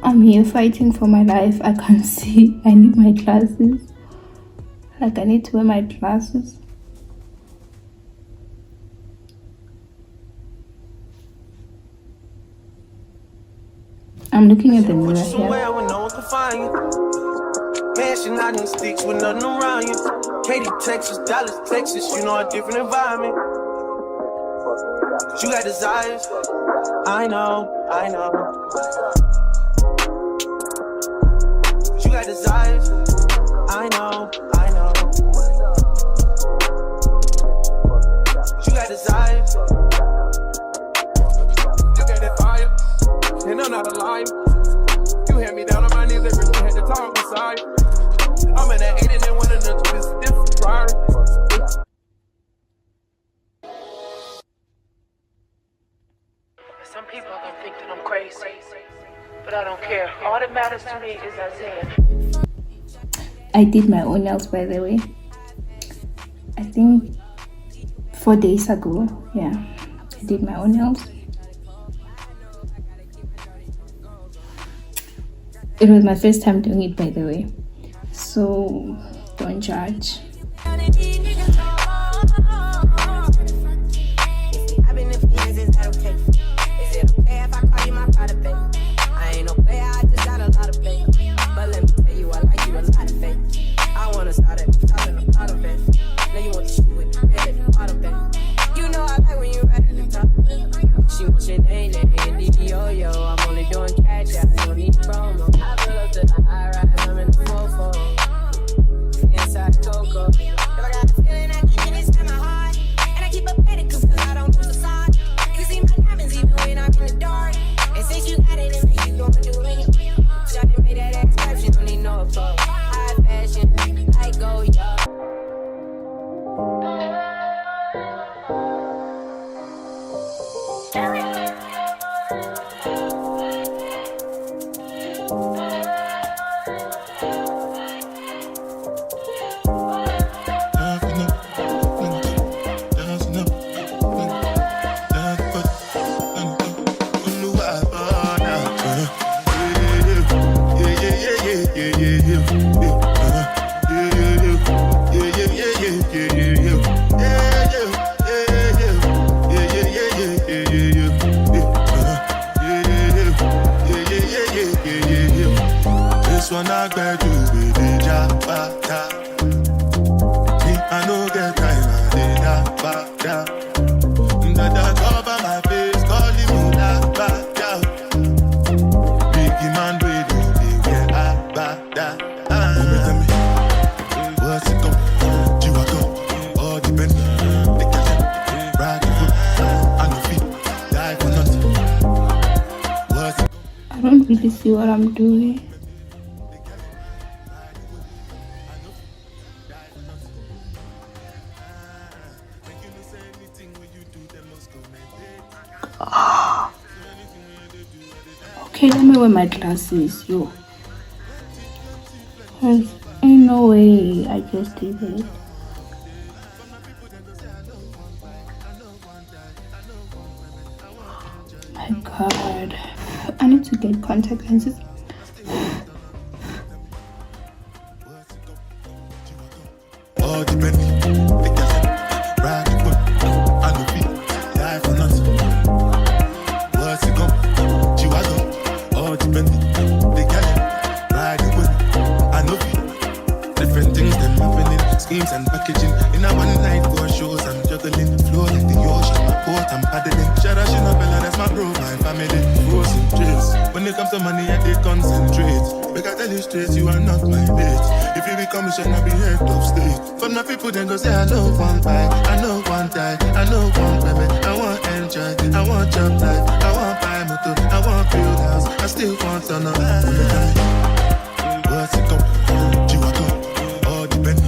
I'm here fighting for my life. I can't see. I need my glasses. Like, I need to wear my glasses. I'm looking at the mirror here. Mansion out in sticks with nothing around you. Katy, Texas, Dallas, Texas, you know a different environment. You got desires, I know. You got desires, I know. You got desires. Look at that fire, and I'm not a liar. You had me down on my knees every day, had to talk beside. I'm in that 8 and then one of the this different priority. Some people are gonna think that I'm crazy, but I don't care. All that matters to me is Isaiah. I did my own nails, by the way. I think 4 days ago. Yeah, I did my own nails. It was my first time doing it, by the way, so don't judge. I don't really see what I'm doing. Okay, let me wear my glasses, yo. There's no way I just did it. My God, I need to get contact lenses. And packaging in a one night for shows. I'm juggling flow like the ocean. My port, I'm paddling. Shout out, Shinabella, that's my bro, my family. Frozen trace. When it comes to money, I did concentrate. But I tell you straight, you are not my mate. If you become a I be head of state. For my people, then go say, I know one bite, I know one die, I know one baby. I want enjoy, I want job life, I want buy motor, I want build house, I still want to know. What's it come? You are come. All depend.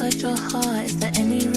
inside your heart? Is there any